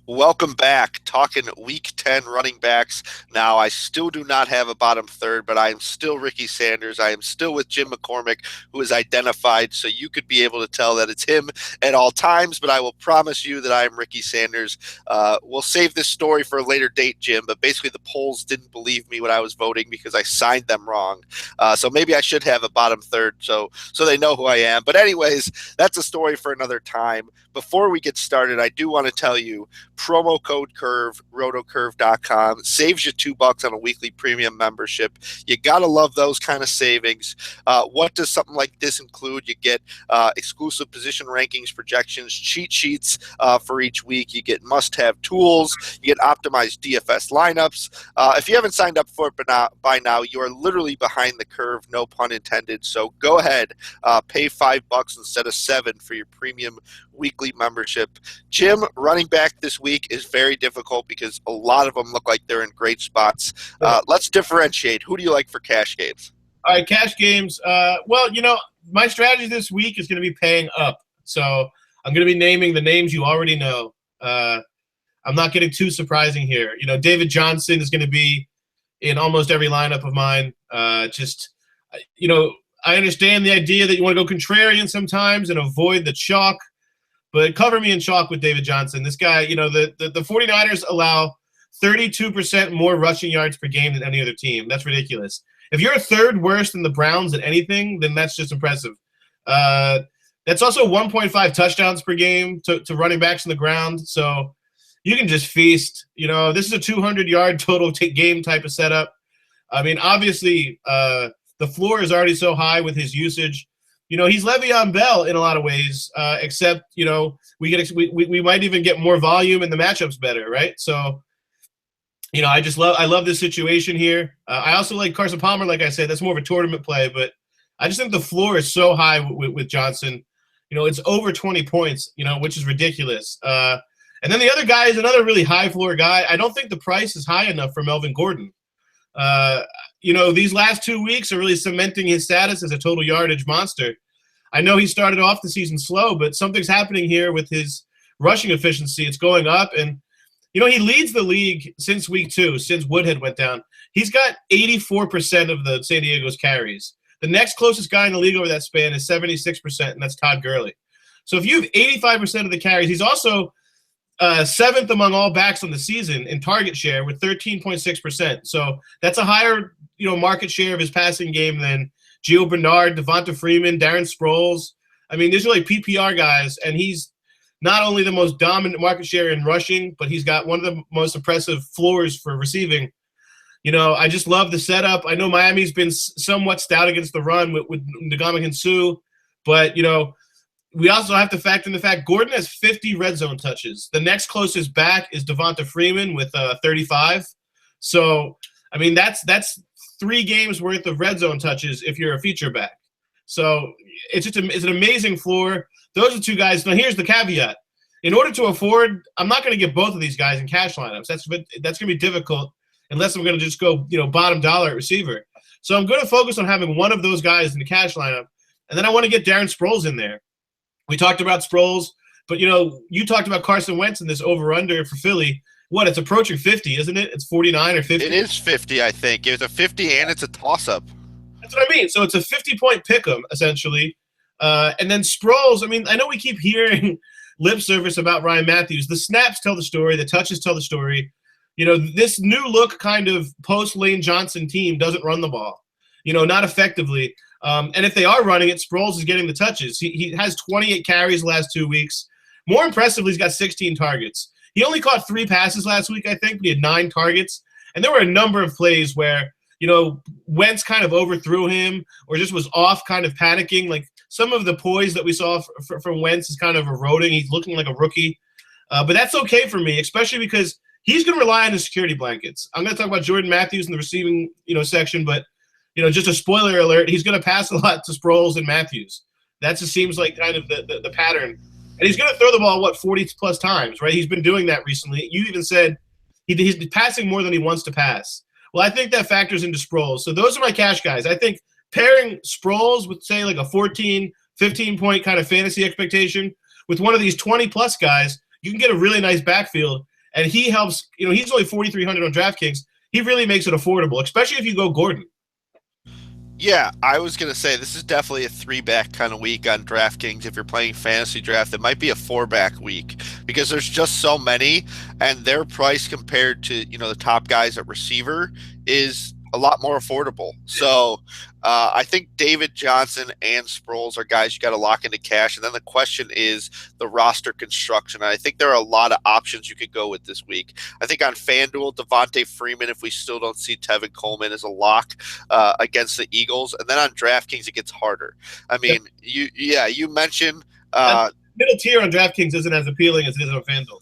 Welcome back. Talking week 10 running backs. Now, I still do not have a bottom third, but I am still Ricky Sanders. I am still with Jim McCormick, who is identified, so you could be able to tell that it's him at all times, but I will promise you that I am Ricky Sanders. We'll save this story for a later date, Jim, but basically the polls didn't believe me when I was voting because I signed them wrong. So maybe I should have a bottom third so they know who I am. But anyways, that's a story for another time. Before we get started, I do want to tell you, promo code curve rotocurve.com saves you $2 on a weekly premium membership. You gotta love those kind of savings. What does something like this include? You get exclusive position rankings, projections, cheat sheets for each week. You get must-have tools. You get optimized DFS lineups. If you haven't signed up for it by now, you are literally behind the curve, no pun intended. So go ahead, pay $5 instead of $7 for your premium weekly membership. Jim, running back this week is very difficult because a lot of them look like they're in great spots. Let's differentiate. Who do you like for cash games? All right, cash games. My strategy this week is going to be paying up. So I'm going to be naming the names you already know. I'm not getting too surprising here. David Johnson is going to be in almost every lineup of mine. I understand the idea that you want to go contrarian sometimes and avoid the chalk. But cover me in chalk with David Johnson. This guy, the 49ers allow 32% more rushing yards per game than any other team. That's ridiculous. If you're a third worst than the Browns at anything, then that's just impressive. That's also 1.5 touchdowns per game to running backs on the ground. So you can just feast. This is a 200-yard total game type of setup. I mean, obviously, the floor is already so high with his usage. He's Le'Veon Bell in a lot of ways, except, we might even get more volume and the matchup's better, right? So, I love this situation here. I also like Carson Palmer, like I said. That's more of a tournament play, but I just think the floor is so high with Johnson. It's over 20 points, which is ridiculous. And then the other guy is another really high floor guy. I don't think the price is high enough for Melvin Gordon. These last 2 weeks are really cementing his status as a total yardage monster. I know he started off the season slow, but something's happening here with his rushing efficiency. It's going up, and he leads the league since week 2, since Woodhead went down. He's got 84% of the San Diego's carries. The next closest guy in the league over that span is 76%, and that's Todd Gurley. So if you have 85% of the carries, he's also seventh among all backs on the season in target share with 13.6%. So that's a higher, market share of his passing game than Gio Bernard, Devonta Freeman, Darren Sproles. I mean, these are like PPR guys, and he's not only the most dominant market share in rushing, but he's got one of the most impressive floors for receiving. I just love the setup. I know Miami's been somewhat stout against the run with Ndamukong Suh, but, we also have to factor in the fact Gordon has 50 red zone touches. The next closest back is Devonta Freeman with 35. So, I mean, that's 3 games worth of red zone touches if you're a feature back. So it's an amazing floor. Those are 2 guys. Now, here's the caveat. In order to afford, I'm not going to get both of these guys in cash lineups. That's going to be difficult unless I'm going to just go, bottom dollar at receiver. So I'm going to focus on having one of those guys in the cash lineup, and then I want to get Darren Sproles in there. We talked about Sproles, but, you talked about Carson Wentz in this over-under for Philly. What, it's approaching 50, isn't it? It's 49 or 50. It is 50, I think. It's a 50 and it's a toss-up. That's what I mean. So it's a 50-point pick'em, essentially. And then Sproles, I mean, I know we keep hearing lip service about Ryan Matthews. The snaps tell the story. The touches tell the story. This new look kind of post-Lane Johnson team doesn't run the ball, not effectively. And if they are running it, Sproles is getting the touches. He has 28 carries the last 2 weeks. More impressively, he's got 16 targets. He only caught 3 passes last week, I think, but he had 9 targets. And there were a number of plays where, Wentz kind of overthrew him or just was off kind of panicking. Like some of the poise that we saw from Wentz is kind of eroding. He's looking like a rookie. But that's okay for me, especially because he's going to rely on his security blankets. I'm going to talk about Jordan Matthews in the receiving, section, but just a spoiler alert, he's going to pass a lot to Sproles and Matthews. That just seems like kind of the pattern. And he's going to throw the ball, 40-plus times, right? He's been doing that recently. You even said he's passing more than he wants to pass. Well, I think that factors into Sproles. So those are my cash guys. I think pairing Sproles with, say, like a 14, 15-point kind of fantasy expectation with one of these 20-plus guys, you can get a really nice backfield. and he helps. He's only 4,300 on DraftKings. He really makes it affordable, especially if you go Gordon. Yeah, I was going to say this is definitely a three-back kind of week on DraftKings. If you're playing fantasy draft, it might be a four-back week because there's just so many, and their price compared to the top guys at receiver is a lot more affordable. So I think David Johnson and Sproles are guys you got to lock into cash, and then the question is the roster construction. And I think there are a lot of options you could go with this week. I think on FanDuel, Devontae Freeman, if we still don't see Tevin Coleman, is a lock against the Eagles, and then on DraftKings it gets harder. I mean, you mentioned middle tier on DraftKings isn't as appealing as it is on FanDuel.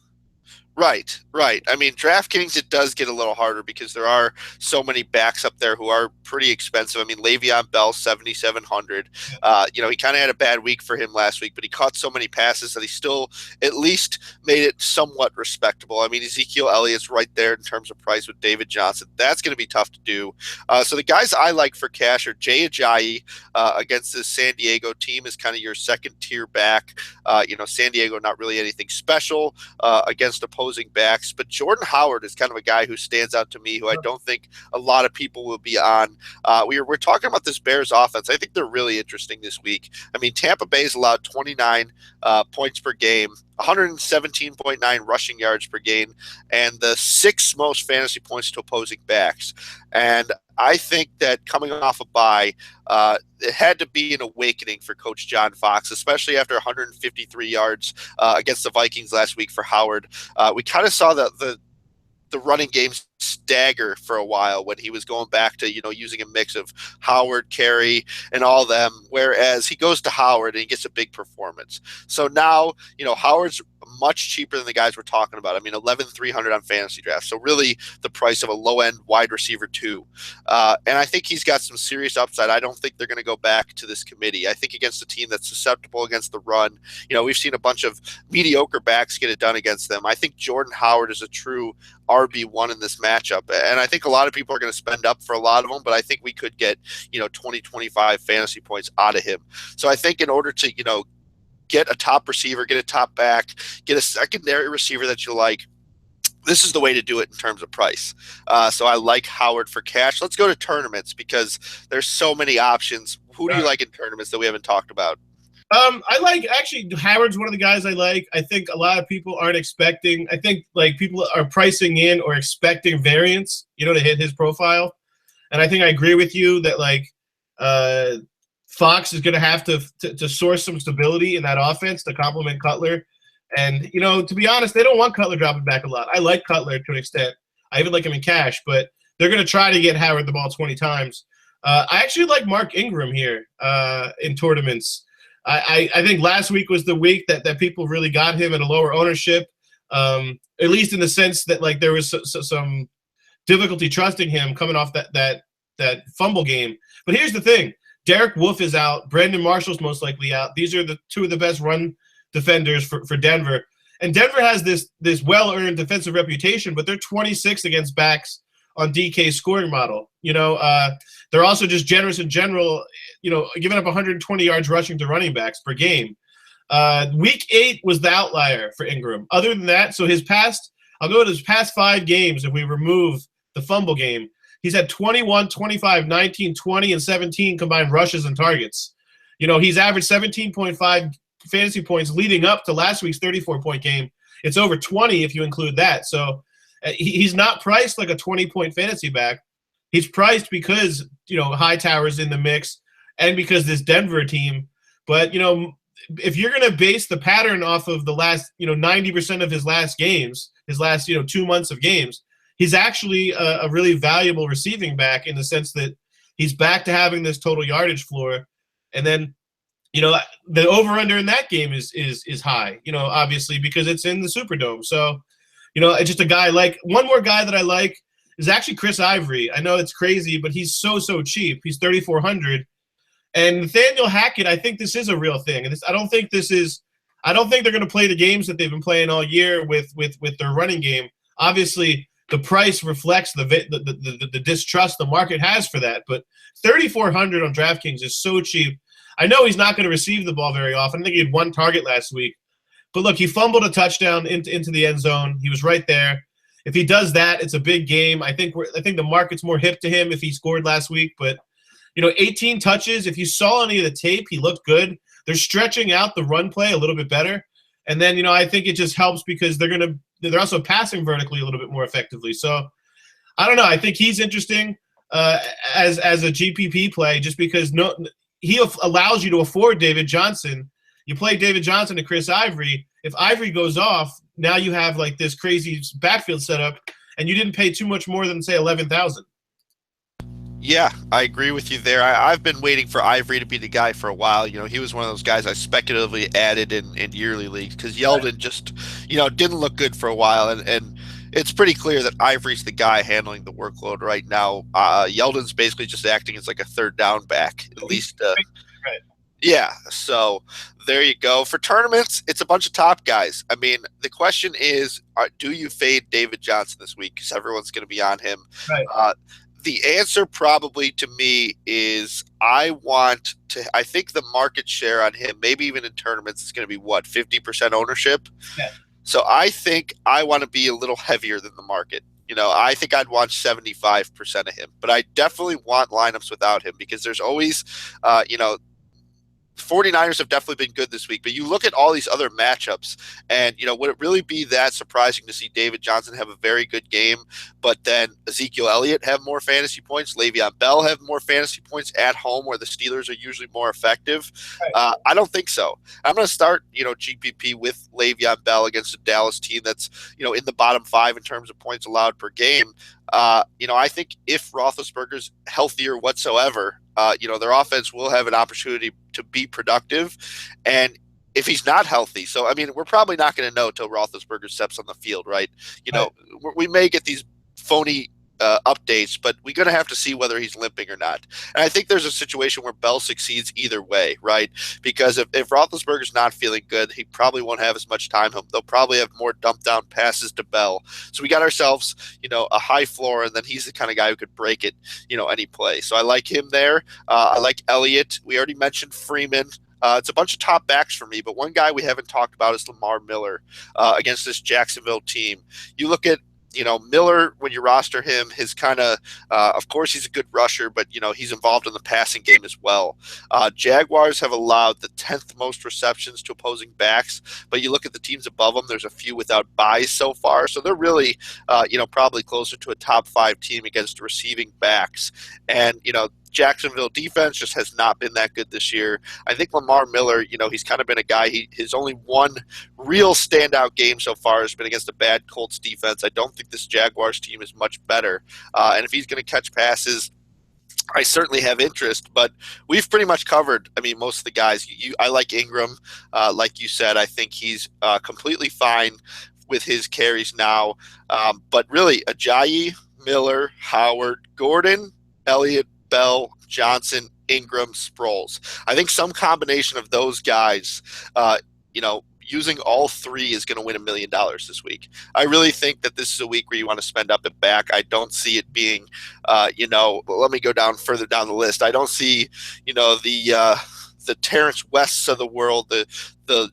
Right. I mean, DraftKings, it does get a little harder because there are so many backs up there who are pretty expensive. I mean, Le'Veon Bell, 7,700. He kind of had a bad week for him last week, but he caught so many passes that he still at least made it somewhat respectable. I mean, Ezekiel Elliott's right there in terms of price with David Johnson. That's going to be tough to do. So the guys I like for cash are Jay Ajayi against this San Diego team is kind of your second tier back. San Diego, not really anything special against opposing backs, but Jordan Howard is kind of a guy who stands out to me, who I don't think a lot of people will be on. We're talking about this Bears offense. I think they're really interesting this week. I mean, Tampa Bay's allowed 29 points per game, 117.9 rushing yards per game, and the sixth most fantasy points to opposing backs. And I think that coming off a bye, it had to be an awakening for Coach John Fox, especially after 153 yards against the Vikings last week for Howard. We kind of saw the running game stagger for a while when he was going back to using a mix of Howard, Carey, and all them, whereas he goes to Howard and he gets a big performance. So now Howard's much cheaper than the guys we're talking about. I mean, 11,300 on fantasy draft. So really the price of a low end wide receiver too. And I think he's got some serious upside. I don't think they're going to go back to this committee. I think against a team that's susceptible against the run, we've seen a bunch of mediocre backs get it done against them. I think Jordan Howard is a true RB1 in this matchup. And I think a lot of people are going to spend up for a lot of them, but I think we could get, 20, 25 fantasy points out of him. So I think in order to, get a top receiver, get a top back, get a secondary receiver that you like, this is the way to do it in terms of price. So I like Howard for cash. Let's go to tournaments because there's so many options. Who do you like in tournaments that we haven't talked about? I like Howard's one of the guys I like. I think a lot of people aren't expecting. I think people are pricing in or expecting variance, to hit his profile. And I think I agree with you that Fox is going to have to source some stability in that offense to complement Cutler. And, to be honest, they don't want Cutler dropping back a lot. I like Cutler to an extent. I even like him in cash, but they're going to try to get Howard the ball 20 times. I actually like Mark Ingram here in tournaments. I think last week was the week that people really got him at a lower ownership, at least in the sense that there was some difficulty trusting him coming off that fumble game. But here's the thing. Derek Wolfe is out. Brandon Marshall's most likely out. These are the two of the best run defenders for Denver. And Denver has this well-earned defensive reputation, but they're 26 against backs on DK's scoring model. They're also just generous in general, giving up 120 yards rushing to running backs per game. Week 8 was the outlier for Ingram. Other than that, I'll go to his past 5 games if we remove the fumble game. He's had 21, 25, 19, 20, and 17 combined rushes and targets. He's averaged 17.5 fantasy points leading up to last week's 34-point game. It's over 20 if you include that. So he's not priced like a 20-point fantasy back. He's priced because, Hightower's in the mix and because this Denver team. But, if you're going to base the pattern off of the last, 90% of his last games, his last, 2 months of games, he's actually a really valuable receiving back in the sense that he's back to having this total yardage floor. And then, the over-under in that game is high, obviously because it's in the Superdome. So, it's just a guy one more guy that I like is actually Chris Ivory. I know it's crazy, but he's so cheap. He's 3,400. And Nathaniel Hackett, I think this is a real thing. And I don't think they're going to play the games that they've been playing all year with their running game. Obviously, the price reflects the distrust the market has for that. But 3,400 on DraftKings is so cheap. I know he's not going to receive the ball very often. I think he had 1 target last week. But look, he fumbled a touchdown into the end zone. He was right there. If he does that, it's a big game. I think the market's more hip to him if he scored last week. But 18 touches. If you saw any of the tape, he looked good. They're stretching out the run play a little bit better, and then I think it just helps because they're also passing vertically a little bit more effectively. So I don't know. I think he's interesting as a GPP play just because he allows you to afford David Johnson. You play David Johnson to Chris Ivory. If Ivory goes off, now you have like this crazy backfield setup, and you didn't pay too much more than say 11,000. Yeah, I agree with you there. I've been waiting for Ivory to be the guy for a while. He was one of those guys I speculatively added in yearly leagues because Yeldon just, didn't look good for a while. And it's pretty clear that Ivory's the guy handling the workload right now. Yeldon's basically just acting as like a third down back, at least. Right. Yeah, so there you go. For tournaments, it's a bunch of top guys. I mean, the question is, do you fade David Johnson this week? Because everyone's going to be on him. Right. The answer probably to me is I think the market share on him, maybe even in tournaments, is going to be 50% ownership. Yeah. So I think I want to be a little heavier than the market. I think I'd want 75% of him, but I definitely want lineups without him because there's always, 49ers have definitely been good this week, but you look at all these other matchups and, would it really be that surprising to see David Johnson have a very good game, but then Ezekiel Elliott have more fantasy points, Le'Veon Bell have more fantasy points at home where the Steelers are usually more effective? Right. I don't think so. I'm going to start, GPP with Le'Veon Bell against a Dallas team that's, in the bottom 5 in terms of points allowed per game. I think if Roethlisberger's healthier whatsoever, their offense will have an opportunity to be productive. And if he's not healthy, so, I mean, we're probably not going to know till Roethlisberger steps on the field, right? We may get these phony updates, but we're going to have to see whether he's limping or not. And I think there's a situation where Bell succeeds either way, right? Because if Roethlisberger's not feeling good, he probably won't have as much time. They'll probably have more dump down passes to Bell. So we got ourselves, a high floor, and then he's the kind of guy who could break it, any play. So I like him there. I like Elliott. We already mentioned Freeman. It's a bunch of top backs for me, but one guy we haven't talked about is Lamar Miller against this Jacksonville team. You look at Miller, when you roster him, his kind of course, he's a good rusher, but, he's involved in the passing game as well. Jaguars have allowed the 10th most receptions to opposing backs, but you look at the teams above them, there's a few without buys so far. So they're really, probably closer to a top 5 team against receiving backs. And, Jacksonville defense just has not been that good this year. I think Lamar Miller, he's kind of been a guy, his only one real standout game so far has been against a bad Colts defense. I don't think this Jaguars team is much better. And if he's going to catch passes, I certainly have interest, but we've pretty much covered, most of the guys. I like Ingram. Like you said, I think he's completely fine with his carries now. But really, Ajayi, Miller, Howard, Gordon, Elliott, Bell, Johnson, Ingram, Sproles. I think some combination of those guys, using all 3 is going to win $1 million this week. I really think that this is a week where you want to spend up and back. I don't see it being, let me go further down the list. I don't see, the Terrence Wests of the world, the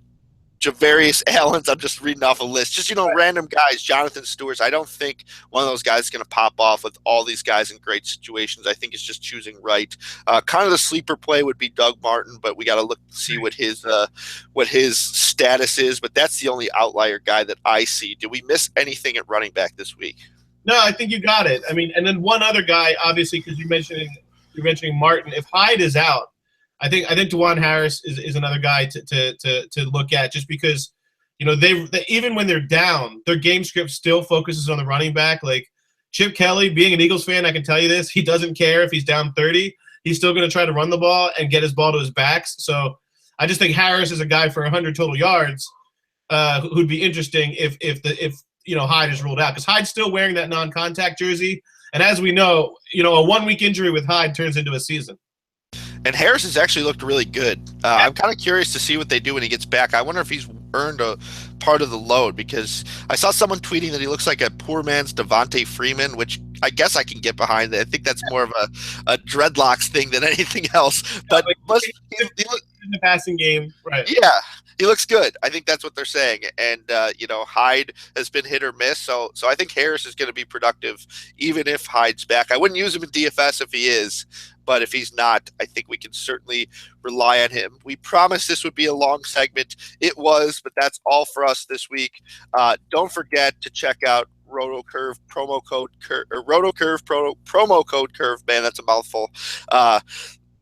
Javarius Allens, I'm just reading off a list. Just, random guys, Jonathan Stewart's. I don't think one of those guys is going to pop off with all these guys in great situations. I think it's just choosing right. Kind of the sleeper play would be Doug Martin, but we got to look and see what his status is. But that's the only outlier guy that I see. Did we miss anything at running back this week? No, I think you got it. And then one other guy, obviously, because you're mentioning Martin. If Hyde is out, I think DeJuan Harris is another guy to look at just because, they even when they're down, their game script still focuses on the running back. Like Chip Kelly, being an Eagles fan, I can tell you this, he doesn't care if he's down 30. He's still going to try to run the ball and get his ball to his backs. So I just think Harris is a guy for 100 total yards who'd be interesting if Hyde is ruled out, because Hyde's still wearing that non-contact jersey. And as we know, a 1-week injury with Hyde turns into a season. And Harris has actually looked really good. I'm kind of curious to see what they do when he gets back. I wonder if he's earned a part of the load, because I saw someone tweeting that he looks like a poor man's Devontae Freeman, which I guess I can get behind. I think that's more of a dreadlocks thing than anything else. But in the passing game, right? Yeah. He looks good. I think that's what they're saying. And Hyde has been hit or miss. So I think Harris is going to be productive, even if Hyde's back. I wouldn't use him in DFS if he is, but if he's not, I think we can certainly rely on him. We promised this would be a long segment. It was, but that's all for us this week. Don't forget to check out RotoCurve promo code or RotoCurve promo code curve. Man, that's a mouthful.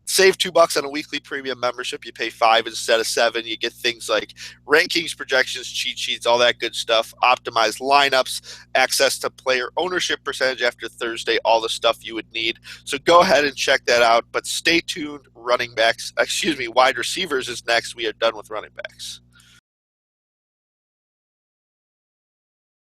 Save $2 on a weekly premium membership. You pay 5 instead of 7. You get things like rankings, projections, cheat sheets, all that good stuff. Optimized lineups, access to player ownership percentage after Thursday, all the stuff you would need. So go ahead and check that out. But stay tuned. Wide receivers is next. We are done with running backs.